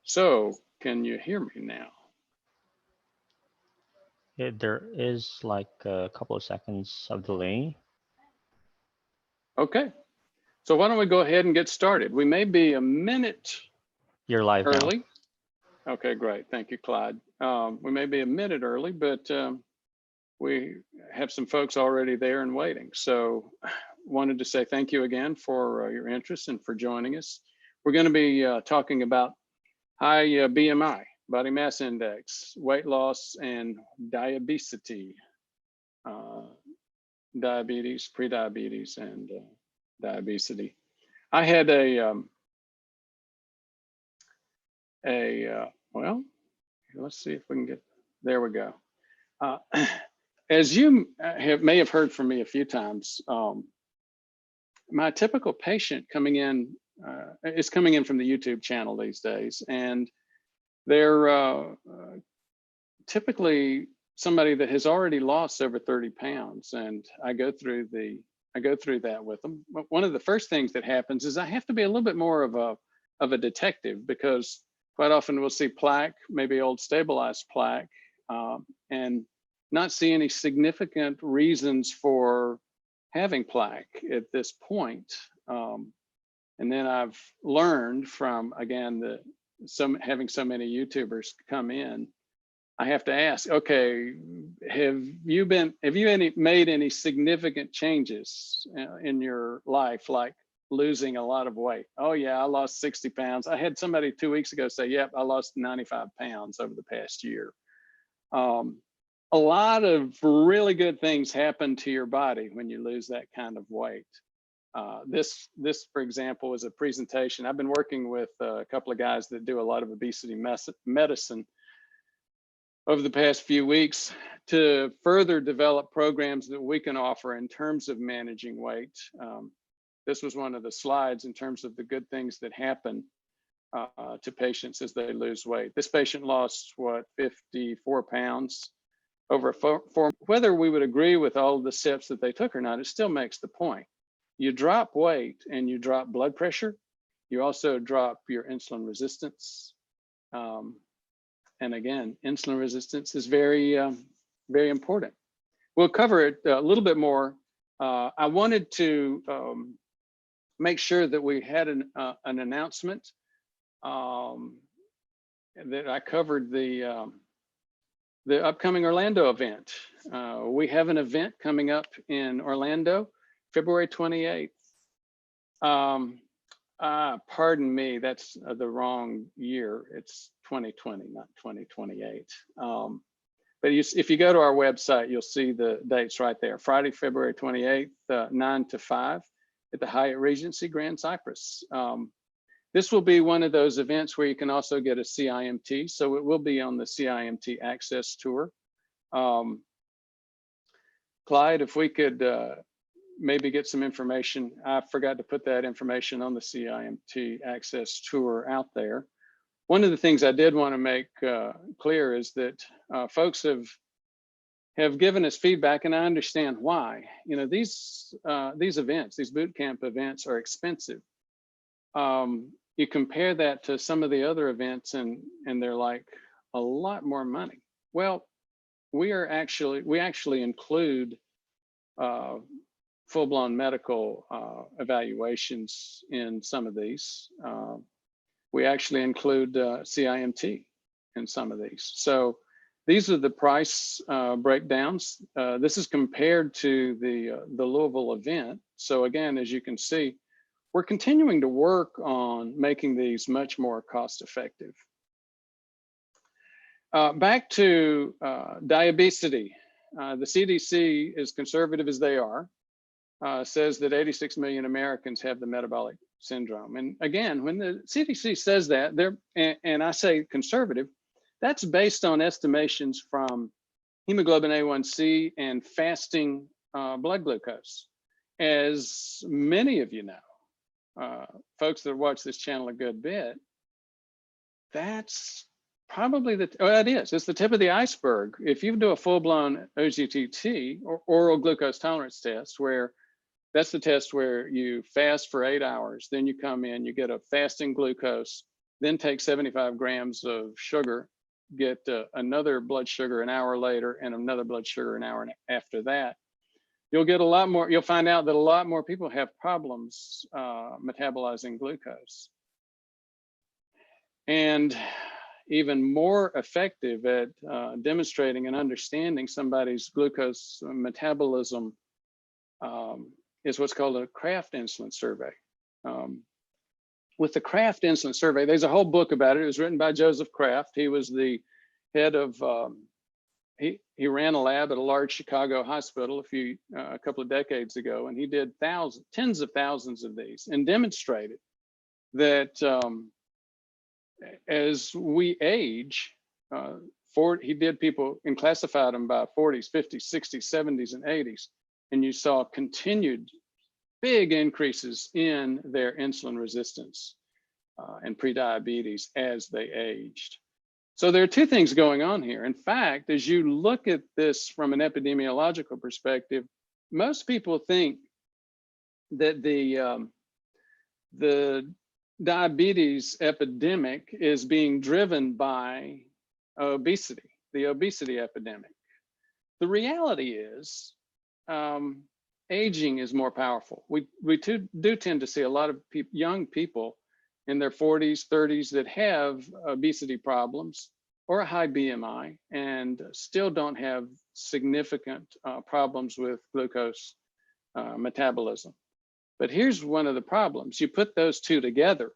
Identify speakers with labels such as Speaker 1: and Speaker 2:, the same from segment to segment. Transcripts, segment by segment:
Speaker 1: So, can you hear me now?
Speaker 2: There is like a couple of seconds of delay.
Speaker 1: Okay. So why don't we go ahead and get started? We may be a minute
Speaker 2: You're live
Speaker 1: early.
Speaker 2: now.
Speaker 1: Okay, great. Thank you, Clyde. We may be a minute early, but we have some folks already there and waiting. So wanted to say thank you again for your interest and for joining us. We're going to be talking about high BMI, body mass index, weight loss, and diabesity, diabetes, prediabetes, and diabesity. I had well, let's see if we can get, there we go. As you may have heard from me a few times, my typical patient coming in is coming in from the YouTube channel these days, and they're typically somebody that has already lost over 30 pounds, and I go through that with them. But one of the first things that happens is I have to be a little bit more of a detective, because quite often we'll see plaque, maybe old stabilized plaque, and not see any significant reasons for having plaque at this point. And then I've learned from, again, having so many YouTubers come in, I have to ask, okay, have you made any significant changes in your life, like losing a lot of weight? Oh yeah, I lost 60 pounds. I had somebody 2 weeks ago say, yep, I lost 95 pounds over the past year. A lot of really good things happen to your body when you lose that kind of weight. This, for example, is a presentation. I've been working with a couple of guys that do a lot of obesity medicine over the past few weeks to further develop programs that we can offer in terms of managing weight. This was one of the slides in terms of the good things that happen to patients as they lose weight. This patient lost, what, 54 pounds over whether we would agree with all of the steps that they took or not, it still makes the point. You drop weight and you drop blood pressure. You also drop your insulin resistance. And again, insulin resistance is very, very important. We'll cover it a little bit more. I wanted to make sure that we had an announcement that I covered the upcoming Orlando event. We have an event coming up in Orlando, February 28th. Pardon me, that's the wrong year. It's 2020, not 2028. But if you go to our website, you'll see the dates right there. Friday, February 28th, 9 to 5 at the Hyatt Regency Grand Cypress. This will be one of those events where you can also get a CIMT. So it will be on the CIMT Access Tour. Clyde, if we could maybe get some information. I forgot to put that information on the CIMT Access Tour out there. One of the things I did want to make clear is that folks have given us feedback, and I understand why. You know, these events, these boot camp events, are expensive. You compare that to some of the other events, and they're like a lot more money. Well, we actually include full-blown medical evaluations in some of these. We actually include CIMT in some of these. So these are the price breakdowns. This is compared to the Louisville event. So again, as you can see, we're continuing to work on making these much more cost-effective. Back to diabesity. The CDC, as conservative as they are, says that 86 million Americans have the metabolic syndrome. And again, when the CDC says that, and I say conservative, that's based on estimations from hemoglobin A1C and fasting blood glucose. As many of you know, folks that watch this channel a good bit, that's probably it's the tip of the iceberg. If you do a full-blown OGTT, or oral glucose tolerance test, where that's the test where you fast for 8 hours, then you come in, you get a fasting glucose, then take 75 grams of sugar, get another blood sugar an hour later and another blood sugar an hour after that, you'll get a lot more, you'll find out that a lot more people have problems metabolizing glucose. And even more effective at demonstrating and understanding somebody's glucose metabolism is what's called a Kraft insulin survey. With the Kraft insulin survey, there's a whole book about it. It was written by Joseph Kraft. He was the head of, he ran a lab at a large Chicago hospital a couple of decades ago, and he did tens of thousands of these and demonstrated that as we age, he did people and classified them by 40s, 50s, 60s, 70s, and 80s, and you saw continued big increases in their insulin resistance and prediabetes as they aged. So there are two things going on here. In fact, as you look at this from an epidemiological perspective, most people think that the diabetes epidemic is being driven by obesity, the obesity epidemic. The reality is, aging is more powerful. We do tend to see a lot of young people in their 40s, 30s that have obesity problems or a high BMI and still don't have significant problems with glucose metabolism. But here's one of the problems. You put those two together,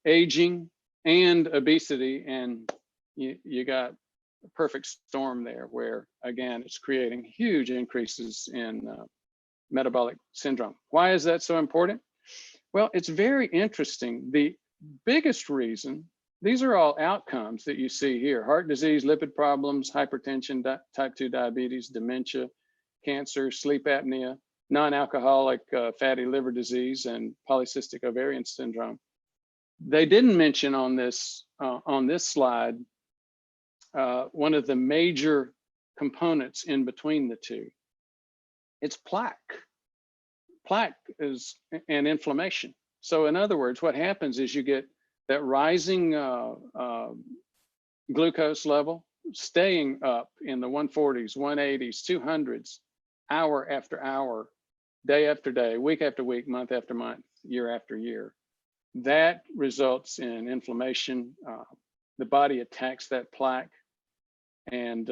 Speaker 1: aging and obesity, and you got a perfect storm there where, again, it's creating huge increases in metabolic syndrome. Why is that so important? Well, it's very interesting. The biggest reason, these are all outcomes that you see here: heart disease, lipid problems, hypertension, type 2 diabetes, dementia, cancer, sleep apnea, non-alcoholic fatty liver disease, and polycystic ovarian syndrome. They didn't mention on this slide one of the major components in between the two. It's plaque. Plaque is an inflammation. So in other words, what happens is you get that rising glucose level staying up in the 140s, 180s, 200s, hour after hour, day after day, week after week, month after month, year after year. That results in inflammation. The body attacks that plaque, and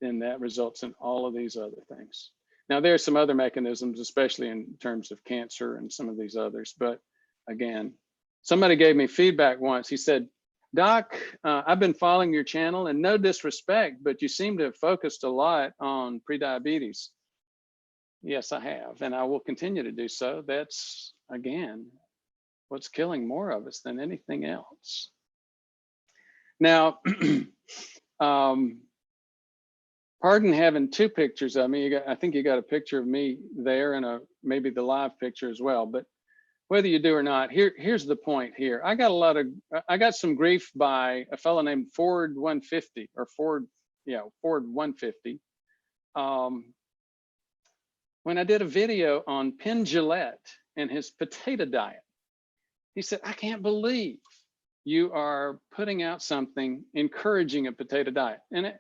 Speaker 1: then that results in all of these other things. Now, there are some other mechanisms, especially in terms of cancer and some of these others. But again, somebody gave me feedback once. He said, "Doc, I've been following your channel, and no disrespect, but you seem to have focused a lot on prediabetes." Yes, I have, and I will continue to do so. That's, again, what's killing more of us than anything else. Now, pardon having two pictures of me. I think you got a picture of me there and maybe the live picture as well. But whether you do or not, here's the point here. I got some grief by a fellow named Ford 150 or Ford 150. When I did a video on Penn Jillette and his potato diet. He said, "I can't believe you are putting out something encouraging a potato diet." And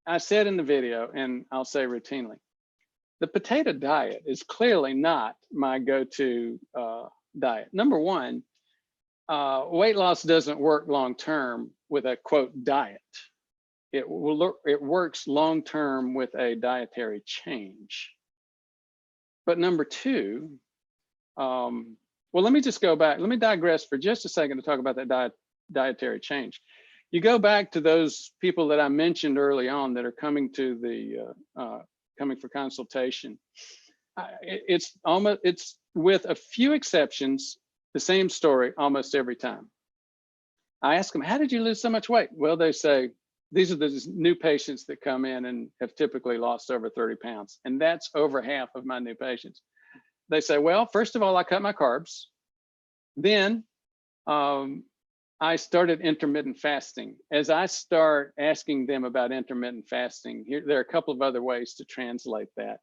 Speaker 1: I said in the video, and I'll say routinely, the potato diet is clearly not my go-to diet. Number one, weight loss doesn't work long-term with a quote diet. It works long-term with a dietary change. But number two, well, let me just go back. Let me digress for just a second to talk about that dietary change. You go back to those people that I mentioned early on that are coming to coming for consultation. It's with a few exceptions, the same story almost every time. I ask them, "How did you lose so much weight?" Well, they say, these are the new patients that come in and have typically lost over 30 pounds. And that's over half of my new patients. They say, "Well, first of all, I cut my carbs. Then I started intermittent fasting." As I start asking them about intermittent fasting, there are a couple of other ways to translate that.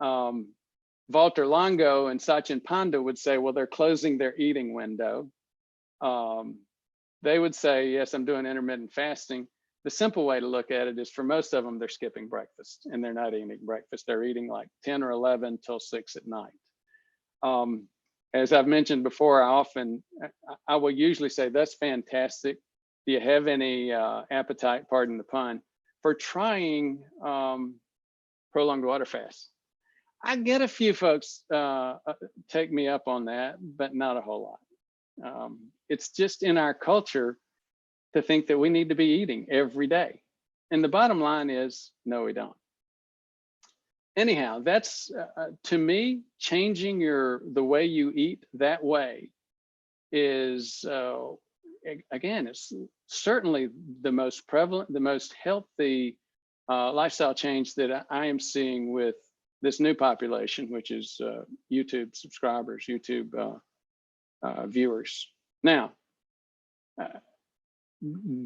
Speaker 1: Walter Longo and Sachin Panda would say, well, they're closing their eating window. they would say, yes, I'm doing intermittent fasting. The simple way to look at it is for most of them, they're skipping breakfast and they're not eating breakfast. They're eating like 10 or 11 till 6 at night. As I've mentioned before, I will usually say, that's fantastic. Do you have any appetite, pardon the pun, for trying prolonged water fast? I get a few folks take me up on that, but not a whole lot. It's just in our culture to think that we need to be eating every day. And the bottom line is, no, we don't. Anyhow, that's to me, changing the way you eat that way is, again, it's certainly the most prevalent, the most healthy lifestyle change that I am seeing with this new population, which is YouTube subscribers, YouTube viewers. Now,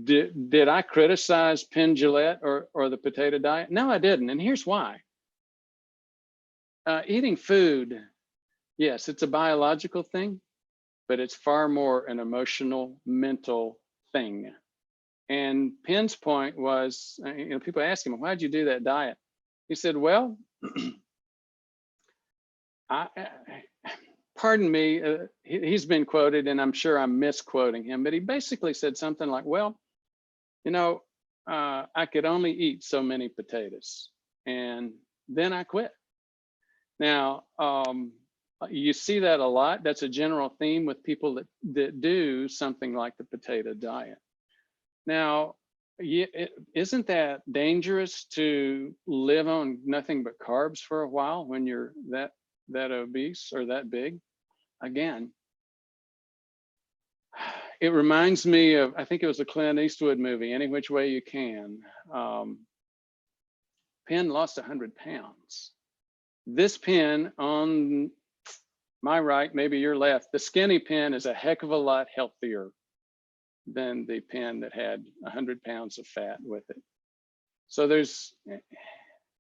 Speaker 1: did I criticize Penn Jillette or the potato diet? No, I didn't, and here's why. Eating food, yes, it's a biological thing, but it's far more an emotional, mental thing. And Penn's point was, people ask him, why'd you do that diet? He said, well, pardon me, he's been quoted, and I'm sure I'm misquoting him, but he basically said something like, well, I could only eat so many potatoes, and then I quit. Now, you see that a lot. That's a general theme with people that do something like the potato diet. Now, isn't that dangerous to live on nothing but carbs for a while when you're that obese or that big? Again, it reminds me of, I think it was a Clint Eastwood movie, Any Which Way You Can. Penn lost 100 pounds. This Penn on my right, maybe your left, the skinny Penn is a heck of a lot healthier than the Penn that had 100 pounds of fat with it. So there's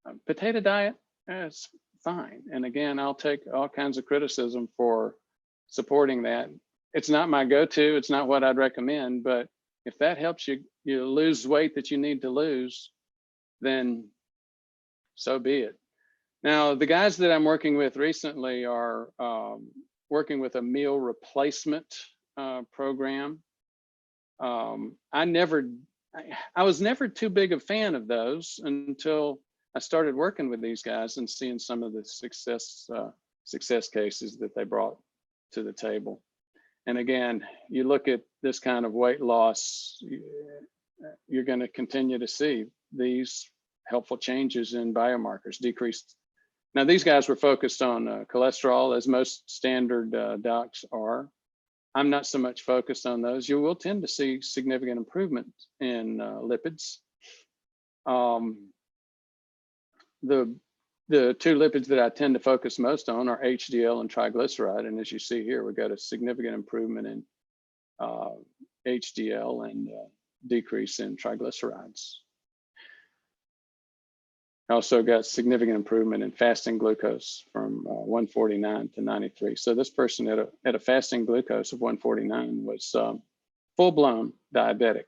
Speaker 1: a potato diet, it's fine. And again, I'll take all kinds of criticism for supporting that. It's not my go-to, it's not what I'd recommend, but if that helps you lose weight that you need to lose, then so be it. Now, the guys that I'm working with recently are working with a meal replacement program. I was never too big a fan of those until I started working with these guys and seeing some of the success cases that they brought to the table. And again, you look at this kind of weight loss, you're going to continue to see these helpful changes in biomarkers, decreased. Now, these guys were focused on cholesterol, as most standard docs are. I'm not so much focused on those. You will tend to see significant improvement in lipids. The two lipids that I tend to focus most on are HDL and triglyceride. And as you see here, we got a significant improvement in HDL and decrease in triglycerides. Also got significant improvement in fasting glucose from 149 to 93. So this person at a fasting glucose of 149 was full-blown diabetic.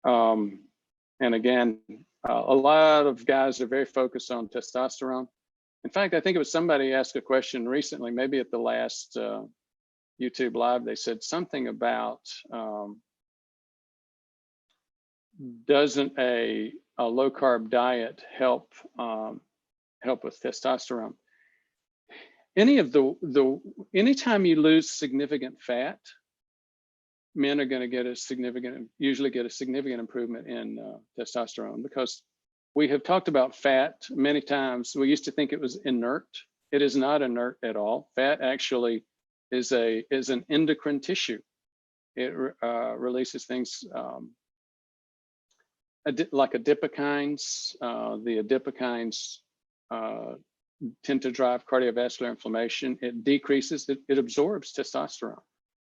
Speaker 1: And again, a lot of guys are very focused on testosterone. In fact, I think it was somebody asked a question recently, maybe at the last YouTube live, they said something about doesn't a low carb diet help with testosterone? Anytime you lose significant fat, men are going to get usually get a significant improvement in testosterone, because we have talked about fat many times. We used to think it was inert. It is not inert at all. Fat actually is an endocrine tissue. It releases things like adipokines. The adipokines tend to drive cardiovascular inflammation. It decreases, it absorbs testosterone.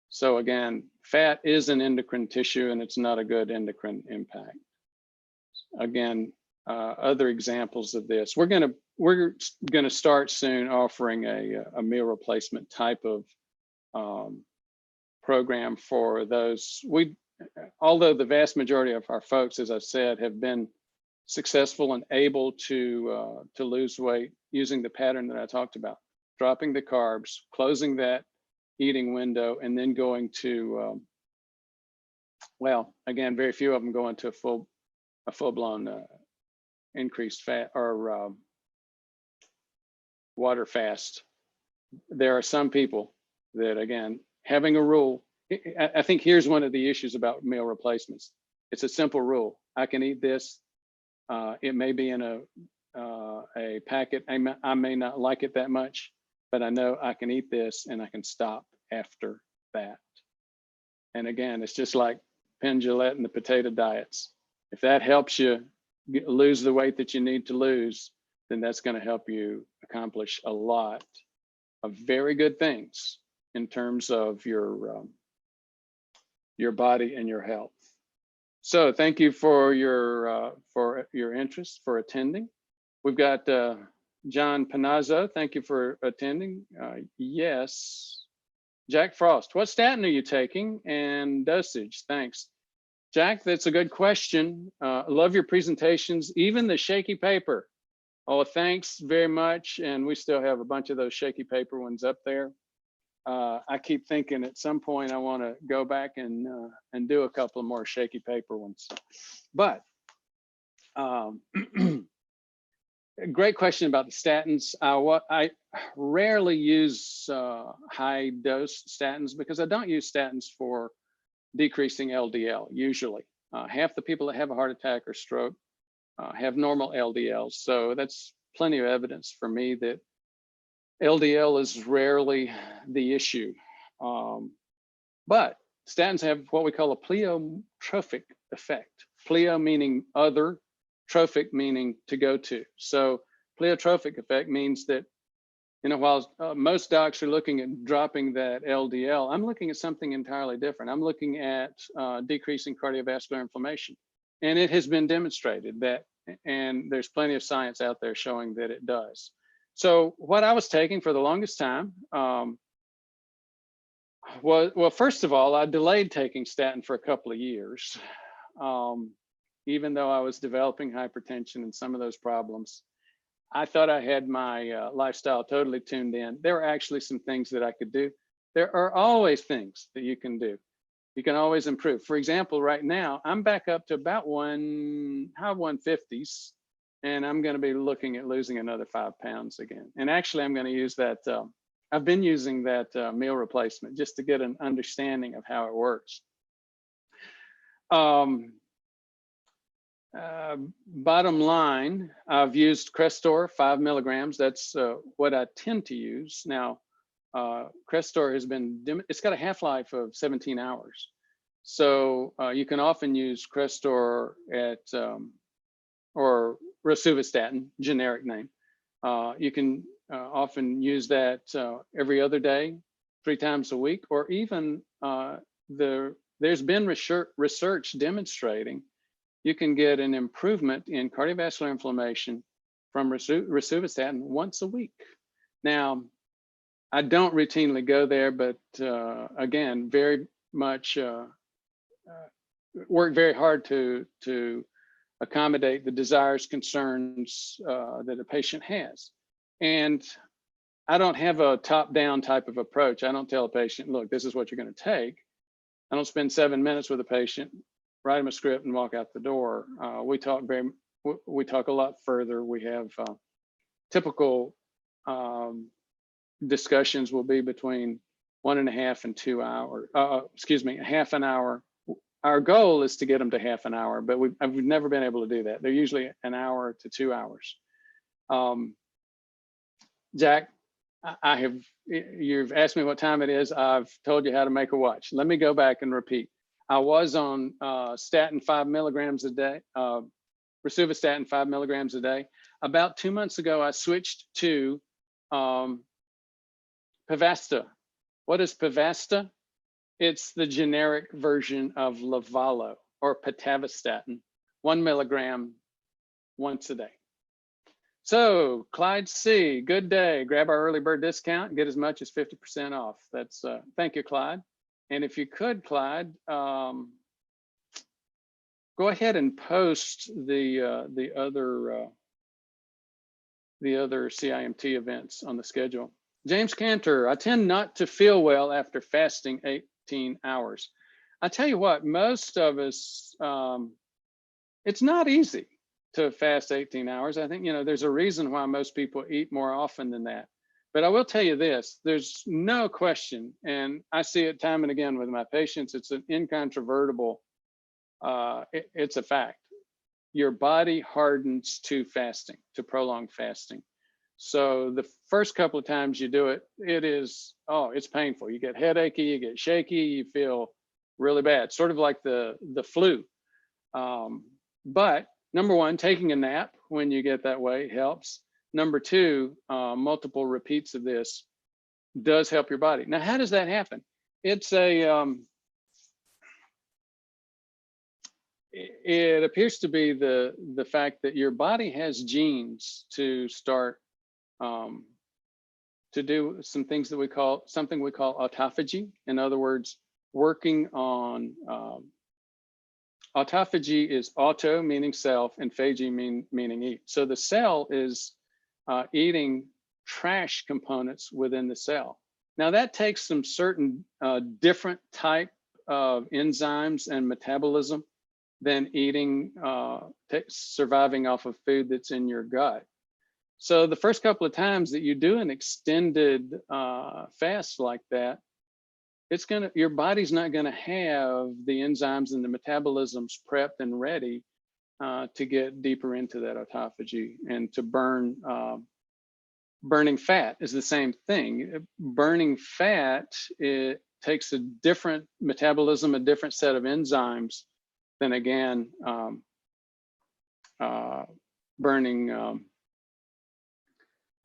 Speaker 1: So again, fat is an endocrine tissue and it's not a good endocrine impact. Again, other examples of this. We're gonna start soon offering a meal replacement type of program for those. Although the vast majority of our folks, as I've said, have been successful and able to lose weight using the pattern that I talked about, dropping the carbs, closing that eating window, and then going to, well, again, very few of them go into a full-blown increased fat or water fast. There are some people that, again, having a rule, I think here's one of the issues about meal replacements. It's a simple rule. I can eat this. It may be in a packet. I may not like it that much, but I know I can eat this and I can stop after that. And again, it's just like Penn Jillette and the potato diets. If that helps you lose the weight that you need to lose, then that's going to help you accomplish a lot of very good things in terms of your body and your health. So thank you for your interest, for attending. We've got John Panazzo. Thank you for attending. Yes. Jack Frost, what statin are you taking and dosage? Thanks. Jack, that's a good question. Love your presentations, even the shaky paper. Oh, thanks very much. And we still have a bunch of those shaky paper ones up there. I keep thinking at some point I want to go back and do a couple of more shaky paper ones. But great question about the statins. I rarely use high dose statins because I don't use statins for decreasing LDL usually. Half the people that have a heart attack or stroke have normal LDL. So that's plenty of evidence for me that LDL is rarely the issue. But statins have what we call a pleiotropic effect. Pleo meaning other, trophic meaning to go to. So pleiotropic effect means that, you know, while most docs are looking at dropping that LDL, I'm looking at something entirely different. I'm looking at decreasing cardiovascular inflammation. And it has been demonstrated that, and there's plenty of science out there showing that it does. So what I was taking for the longest time well, first of all, I delayed taking statin for a couple of years, even though I was developing hypertension and some of those problems. I thought I had my lifestyle totally tuned in. There were actually some things that I could do. There are always things that you can do. You can always improve. For example, right now, I'm back up to about high 150s, and I'm going to be looking at losing another 5 pounds again. And actually, I'm going to use that. I've been using that meal replacement just to get an understanding of how it works. Bottom line, I've used Crestor 5 milligrams. That's what I tend to use. Now, Crestor has been, it's got a half-life of 17 hours. So you can often use Crestor at, or rosuvastatin, generic name. You can often use that every other day, 3 times a week, or even there's been research demonstrating you can get an improvement in cardiovascular inflammation from rosuvastatin once a week. Now, I don't routinely go there, but again, very much work very hard to accommodate the desires, concerns that a patient has. And I don't have a top-down type of approach. I don't tell a patient, look, this is what you're going to take. I don't spend 7 minutes with a patient, write them a script and walk out the door. We talk a lot further. We have typical discussions will be between 1.5 and 2 hours, half an hour. Our goal is to get them to half an hour, but we've never been able to do that. They're usually 1 hour to 2 hours. Jack, you've asked me what time it is. I've told you how to make a watch. Let me go back and repeat. I was on statin 5 milligrams a day, rosuvastatin 5 milligrams a day. About 2 months ago, I switched to Pevasta. What is Pevasta? It's the generic version of Livalo or pitavastatin, 1 milligram once a day. So Clyde C, good day. Grab our early bird discount and get as much as 50% off. That's thank you, Clyde. And if you could, Clyde, go ahead and post the other CIMT events on the schedule. James Cantor, I tend not to feel well after fasting 18 hours. I tell you what, most of us, it's not easy to fast 18 hours. I think, there's a reason why most people eat more often than that. But I will tell you this, there's no question, and I see it time and again with my patients, it's an incontrovertible, it's a fact. Your body hardens to fasting, to prolonged fasting. So the first couple of times you do it, it's painful. You get headachy, you get shaky, you feel really bad, sort of like the flu. But number one, taking a nap when you get that way helps. Number two, multiple repeats of this does help your body. Now, how does that happen? It's it appears to be the fact that your body has genes to start to do some things that we call autophagy. In other words, working on autophagy is auto meaning self and phagy meaning eat. So the cell is eating trash components within the cell. Now that takes some certain different type of enzymes and metabolism than eating, surviving off of food that's in your gut. So the first couple of times that you do an extended fast like that, your body's not gonna have the enzymes and the metabolisms prepped and ready to get deeper into that autophagy and to burn. Burning fat is the same thing. Burning fat, it takes a different metabolism, a different set of enzymes than again,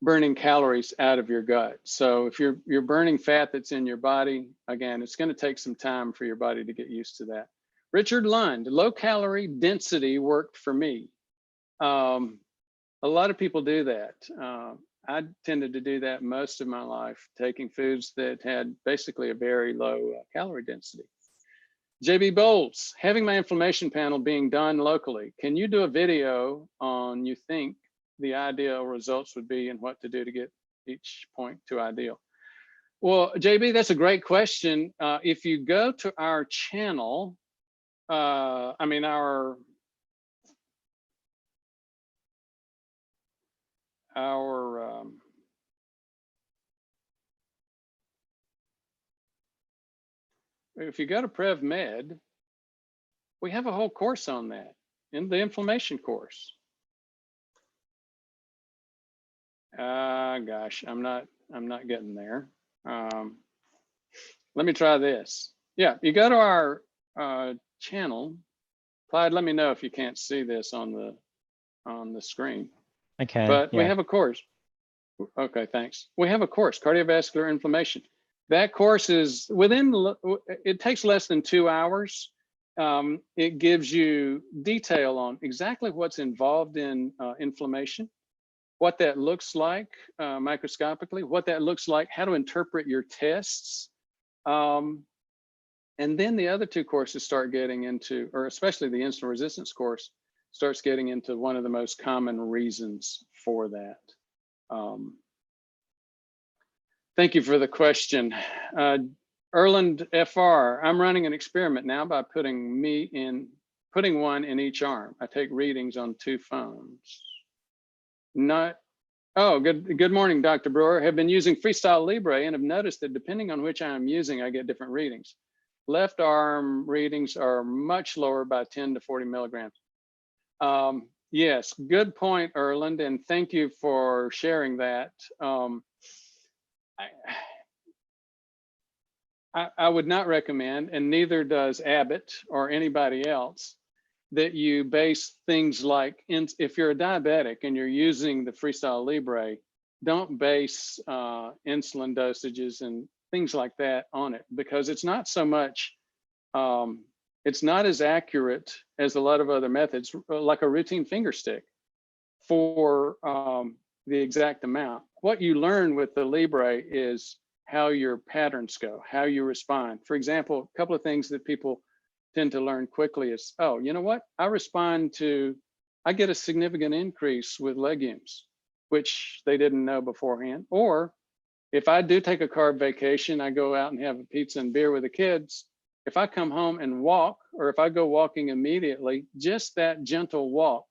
Speaker 1: burning calories out of your gut. So if you're burning fat that's in your body, again, it's gonna take some time for your body to get used to that. Richard Lund, low calorie density worked for me. A lot of people do that. I tended to do that most of my life, taking foods that had basically a very low calorie density. JB Bowles, having my inflammation panel being done locally. Can you do a video on you think the ideal results would be and what to do to get each point to ideal? Well, JB, that's a great question. If you go to our channel, if you go to PrevMed, we have a whole course on that in the inflammation course. Gosh, I'm not getting there. Let me try this. Yeah, you go to our channel. Clyde, let me know if you can't see this on the screen.
Speaker 2: I can.
Speaker 1: But
Speaker 2: yeah.
Speaker 1: we have a course. Okay, thanks. We have a course, cardiovascular inflammation. That course is it takes less than 2 hours. It gives you detail on exactly what's involved in inflammation, what that looks like microscopically, what that looks like, how to interpret your tests. And then the other two courses start getting into, or especially the insulin resistance course, starts getting into one of the most common reasons for that. Thank you for the question. Erland FR, I'm running an experiment now by putting one in each arm. I take readings on 2 phones. Good morning, Dr. Brewer. Have been using Freestyle Libre and have noticed that depending on which I'm using, I get different readings. Left arm readings are much lower by 10 to 40 milligrams. Yes, good point, Erland, and thank you for sharing that. I would not recommend, and neither does Abbott or anybody else, that you base things like, if you're a diabetic and you're using the Freestyle Libre, don't base insulin dosages and things like that on it, because it's not so much, it's not as accurate as a lot of other methods, like a routine finger stick for the exact amount. What you learn with the Libre is how your patterns go, how you respond. For example, a couple of things that people tend to learn quickly is, oh, you know what? I get a significant increase with legumes, which they didn't know beforehand. Or if I do take a carb vacation, I go out and have a pizza and beer with the kids. If I come home and walk, or if I go walking immediately, just that gentle walk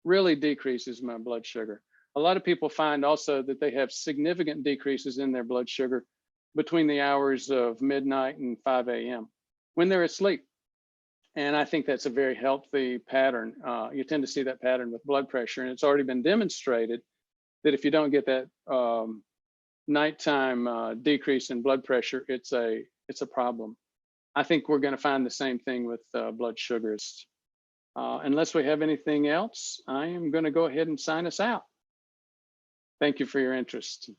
Speaker 1: really decreases my blood sugar. A lot of people find also that they have significant decreases in their blood sugar between the hours of midnight and 5 a.m. when they're asleep. And I think that's a very healthy pattern. You tend to see that pattern with blood pressure, and it's already been demonstrated that if you don't get that nighttime decrease in blood pressure, it's a problem. I think we're going to find the same thing with blood sugars. Unless we have anything else, I am going to go ahead and sign us out. Thank you for your interest.